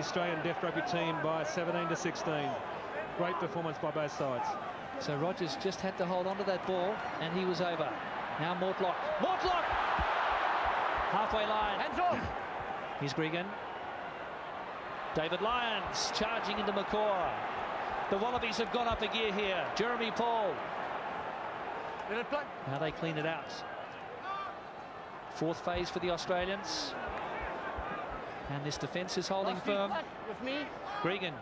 Australian Deaf Rugby team by 17-16. Great performance by both sides. So Rogers just had to hold on to that ball, and he was over. Now Mortlock. Mortlock! Halfway line. Hands off! Here's Gregan. David Lyons charging into McCaw. The Wallabies have gone up a gear here. Jeremy Paul. Now they clean it out. Fourth phase for the Australians. And this defence is holding firm. With me. Gregan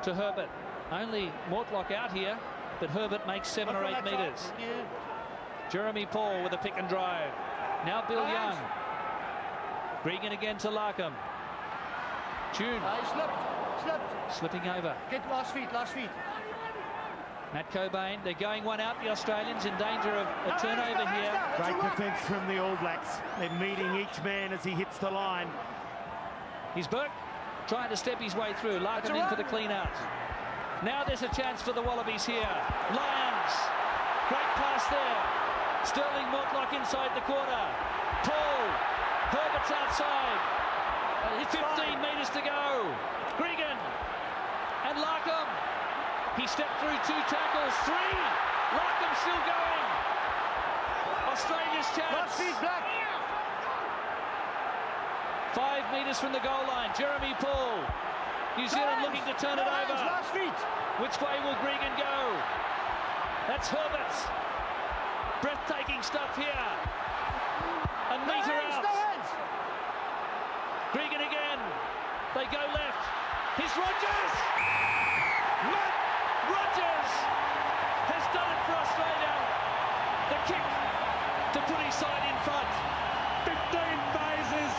to Herbert. Only Mortlock out here, but Herbert makes 7 or 8 metres. Jeremy Paul with a pick and drive. Now Bill Young. Gregan again to Larkham. Tune. Slipped. Slipping over. Get last feet. Matt Cobain, they're going one out, the Australians in danger of a turnover here. Great defence from the All Blacks. They're meeting each man as he hits the line. Here's Burke trying to step his way through. Larkin in for the clean out. Now there's a chance for the Wallabies here. Lyons, great pass there. Sterling Mortlock inside the quarter. Paul, Herbert's outside. 15 metres to go. Gregan and Larkham. He stepped through 2 tackles, 3. Larkham still going. Australia's chance. 5 metres from the goal line. Jeremy Paul. New Zealand looking to turn it over. Which way will Gregan go? That's Herbert's. Breathtaking stuff here. A metre out. Gregan again. They go left. Here's Rogers. Matt Rogers has done it for Australia. The kick to put his side in front. 15 phases.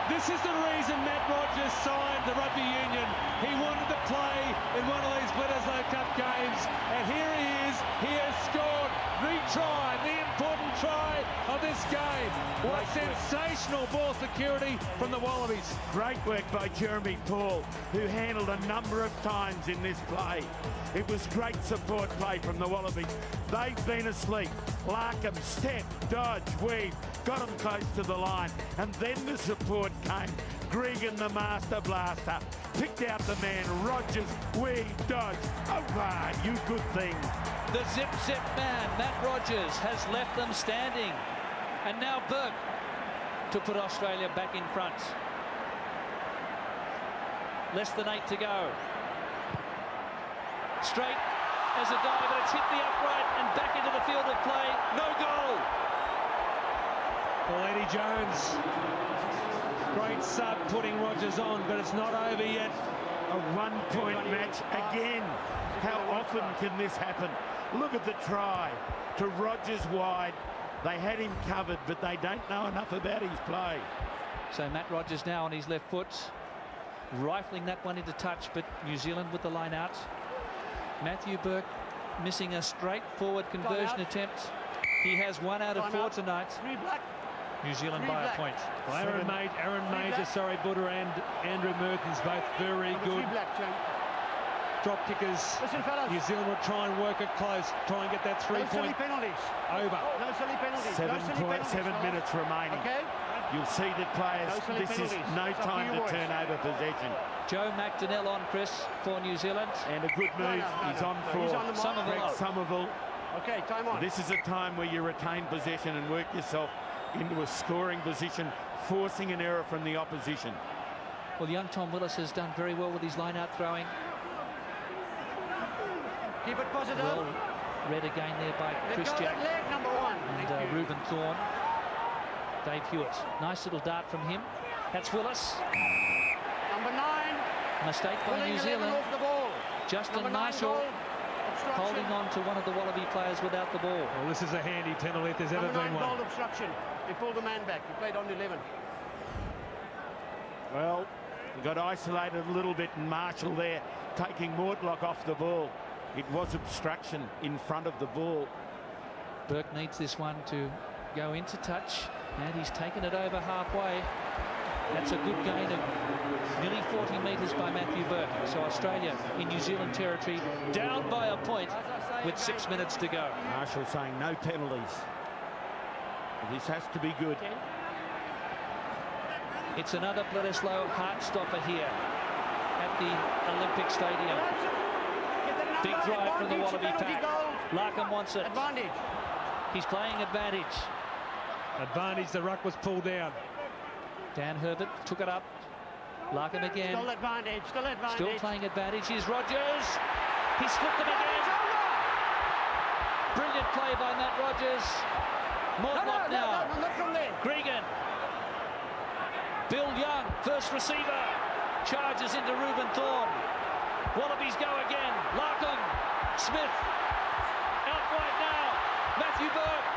This is the reason Matt Rogers signed the Rugby Union. He wanted to play in one of these Bledisloe Cup games, and here he is. He has scored the try, the important try of this game. What sensational ball security from the Wallabies. Great work by Jeremy Paul, who handled a number of times in this play. It was great support play from the Wallabies. They've been asleep. Larkham, step, dodge, weave, got them close to the line, and then the support came. Gregan, the master blaster, picked out the man. Rogers, weave, dodge. Oh, you good thing. The zip man, Matt Rogers, has left them standing. And now Burke to put Australia back in front. Less than 8 to go. Straight as a dive, but it's hit the upright and back into the field of play. No goal. Well, Eddie Jones, great sub putting Rogers on, but it's not over yet. A one-point match again. How often can this happen? Look at the try to Rogers wide. They had him covered, but they don't know enough about his play. So Matt Rogers now on his left foot, rifling that one into touch, but New Zealand with the line out. Matthew Burke missing a straightforward conversion attempt. He has 1 out of 4 tonight. New Zealand by a point. Well, Aaron Major, Buddha and Andrew Mertens both very good drop kickers. Listen, fellas. New Zealand will try and work it close, try and get that 3-point over. No silly penalties. 7 minutes remaining. Okay. You'll see the players, this is no time to turn over possession. Joe McDonnell on, Chris, for New Zealand. And a good move, he's on for Somerville. Okay, time on. This is a time where you retain possession and work yourself into a scoring position, forcing an error from the opposition. Well, young Tom Willis has done very well with his line-out throwing. Keep it positive. Well read again there by Christian leg, number 1. and Reuben Thorne. Dave Hewitt. Nice little dart from him. That's Willis. Number 9. Mistake by New Zealand. Off the ball. Justin Marshall holding on to one of the Wallaby players without the ball. Well, this is a handy penalty if there's ever been one. Goal obstruction. He pulled the man back. He played on 11. Well, he got isolated a little bit, and Marshall there taking Mortlock off the ball. It was obstruction in front of the ball. Burke needs this one to go into touch, and he's taken it over halfway. That's a good gain of nearly 40 metres by Matthew Burke. So Australia in New Zealand territory down by a point with 6 minutes to go. Marshall saying no penalties. This has to be good. It's another Bledisloe heart stopper here. the Olympic Stadium. Big drive from the Wallaby pack. Larkham wants it. Advantage. He's playing advantage. Advantage, the ruck was pulled down. Dan Herbert took it up. Larkham again. Still advantage, still advantage. Still playing advantage. Here's Rogers. He split them again. Brilliant play by Matt Rogers. Mortlock now. No, not from there. Gregan. Bill Young, first receiver. Charges into Reuben Thorne. Wallabies go again. Larkham. Smith. Out wide now. Matthew Burke.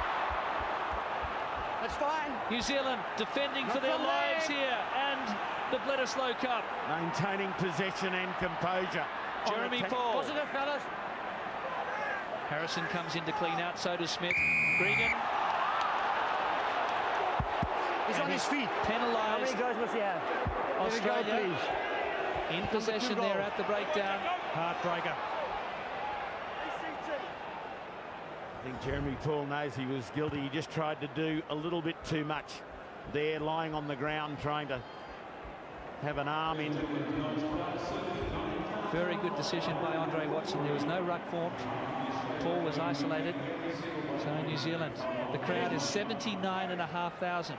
That's fine. New Zealand defending for their lives here. And the Bledisloe Cup. Maintaining possession and composure. Jeremy Paul. Positive, fellas. Harrison comes in to clean out, so does Smith. Gregan. He's on his feet. How Penalised. many guys must he have? Australia There we go, please. in possession there at the breakdown. Heartbreaker. I think Jeremy Paul knows he was guilty. He just tried to do a little bit too much there, lying on the ground, trying to have an arm in. Very good decision by Andre Watson. There was no ruck formed. Paul was isolated. So New Zealand, the crowd is 79,500.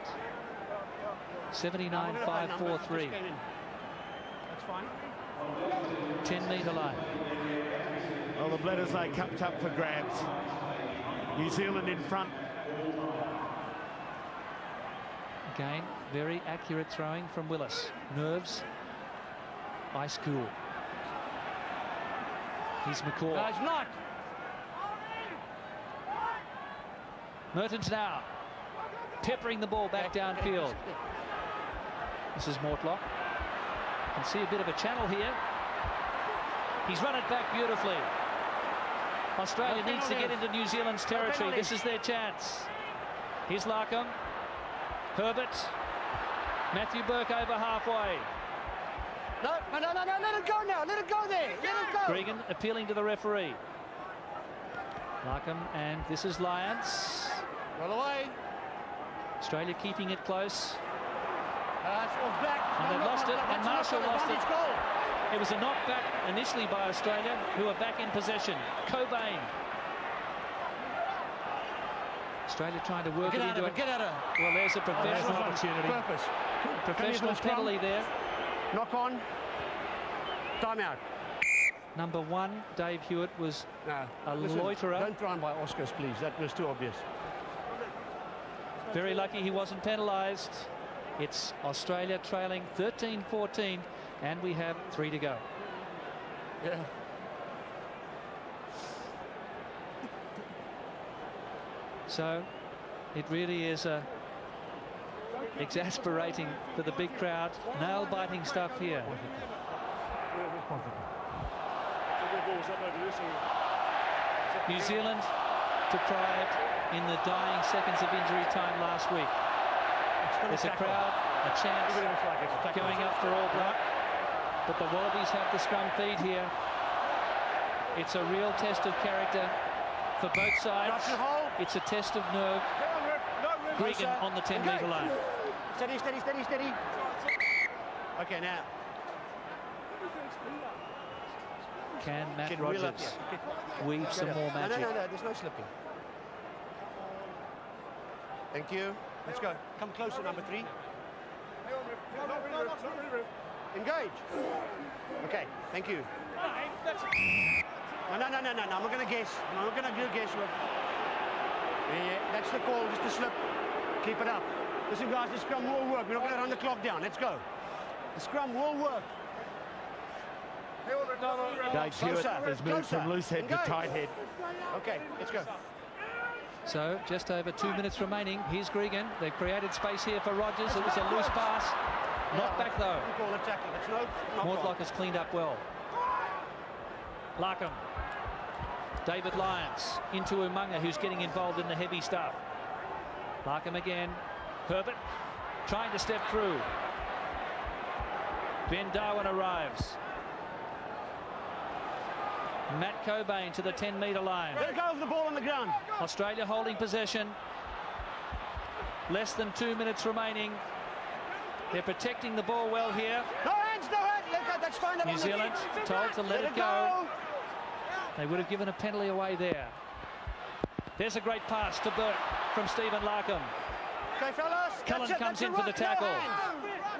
79,543. That's fine. 10-metre line. Well, the Bledisloe Cup's up for grabs. New Zealand in front. Again, very accurate throwing from Willis. Nerves. Ice cool. Here's McCaw. No, it's not. Mertens now. Peppering the ball back downfield. This is Mortlock. You can see a bit of a channel here. He's run it back beautifully. Australia needs to get into New Zealand's territory. This is their chance. Here's Larkham. Herbert. Matthew Burke over halfway. No, let it go now. Let it go there. Let it go. Gregan appealing to the referee. Larkham, and this is Lyons. Roll away. Australia keeping it close. It's off back. And they've lost it, and Marshall lost it. Goal. It was a knockback initially by Australia, who are back in possession. Cobain. Australia trying to work it into it. Get out of it. Well, there's a professional opportunity. Purpose. professional penalty there. Knock on. Timeout. Number 1, Dave Hewitt, was a Listen, loiterer. Don't try and buy Oscars, please. That was too obvious. Very lucky he wasn't penalised. It's Australia trailing 13-14, and we have 3 to go. Yeah. So it really is exasperating for the big crowd. Nail-biting stuff here. New Zealand deprived in the dying seconds of injury time last week. There's a crowd, a chance going up for All Black, but the Wallabies have the scrum feed here. It's a real test of character for both sides. It's a test of nerve. Gregan on the 10-metre line. Steady, steady, steady, steady. Okay, now. Can Matt Rogers weave some more magic? No, there's no slipping. Thank you. Let's go. Come closer, number 3. Engage. Okay, thank you. No, I'm not going to guess. I'm not going to do guesswork. Yeah, that's the call, just a slip. Keep it up. Listen, guys, the scrum will work. We're not going to run the clock down. Let's go. The scrum will work. Dave Hewitt has moved from loose head to tight head. Okay, let's go. So just over 2 minutes remaining. Here's Gregan. They've created space here for Rogers. It was a loose pass. Knocked back though. Mortlock has cleaned up well. Larkham. David Lyons into Umunga, who's getting involved in the heavy stuff. Larkham again. Herbert trying to step through. Ben Darwin arrives. Matt Cobain to the 10-metre line. Let go of the ball on the ground. Australia holding possession. Less than 2 minutes remaining. They're protecting the ball well here. No hands, no hands. That's fine. New Zealand told to let it go. They would have given a penalty away there. There's a great pass to Burke from Stephen Larkham. Okay, fellas. Cullen comes in for the tackle.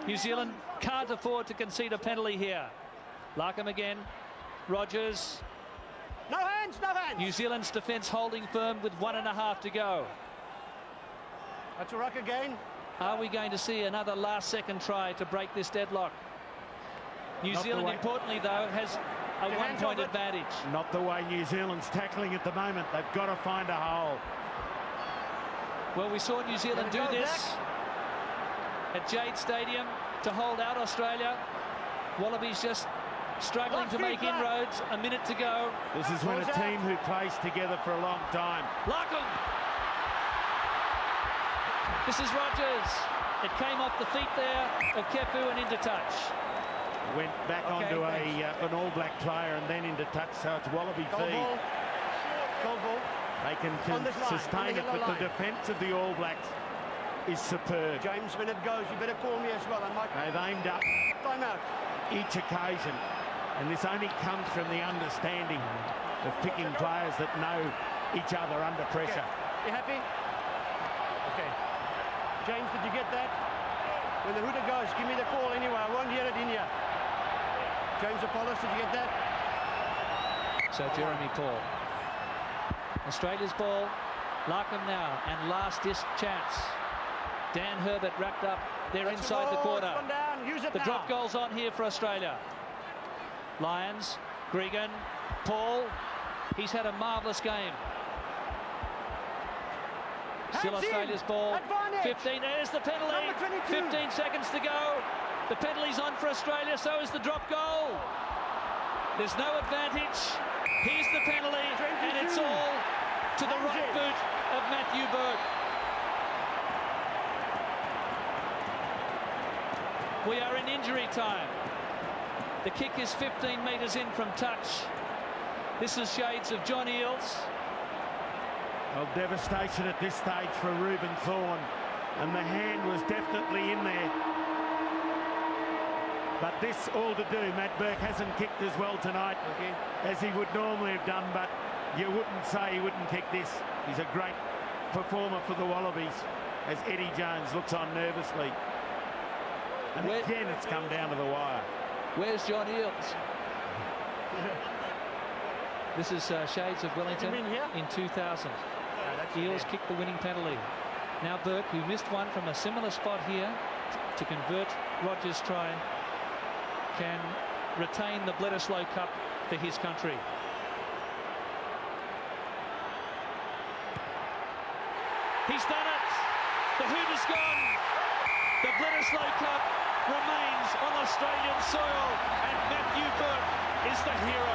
New Zealand can't afford to concede a penalty here. Larkham again. Rogers. No hands, no hands. New Zealand's defence holding firm with 1.5 to go. That's a ruck again. Are we going to see another last-second try to break this deadlock? New Zealand, importantly, though, has a one-point advantage. Not the way New Zealand's tackling at the moment. They've got to find a hole. Well, we saw New Zealand do this at Jade Stadium to hold out Australia. Wallabies just struggling to make inroads. A minute to go. This is when a team who plays together for a long time. Larkham. This is Rogers. It came off the feet there of Kepu and into touch. Went back onto an All Black player and then into touch, so it's Wallaby feed. Goal ball. They can sustain it, but the defence of the All Blacks is superb. James, when it goes, you better call me as well. They've aimed up timeout each occasion, and this only comes from the understanding of picking players that know each other under pressure. Okay. You happy? Okay. James, did you get that? When the hooter goes, give me the call anyway. I won't hear it in here. James Apollos, did you get that? So Jeremy Paul. Australia's ball. Larkham now, and last chance. Dan Herbert wrapped up. They're inside the quarter. The drop goal's on here for Australia. Lions, Gregan, Paul. He's had a marvellous game. Still Australia's ball. 15, there's the penalty. 15 seconds to go. The penalty's on for Australia, so is the drop goal. There's no advantage. Here's the penalty, and it's all to the right boot of Matthew Burke. We are in injury time. The kick is 15 metres in from touch. This is shades of John Eales. Well, devastation at this stage for Reuben Thorne, and the hand was definitely in there. But this all to do, Matt Burke hasn't kicked as well tonight as he would normally have done, but you wouldn't say he wouldn't kick this. He's a great performer for the Wallabies as Eddie Jones looks on nervously. And again, it's come down to the wire. Where's John Eales? This is shades of Wellington in 2000. Eales kicked the winning penalty. Now Burke, who missed one from a similar spot here to convert Rogers' try, can retain the Bledisloe Cup for his country. He's done it. The hoot is gone. The Bledisloe Cup remains on Australian soil, and Matthew Burke is the hero.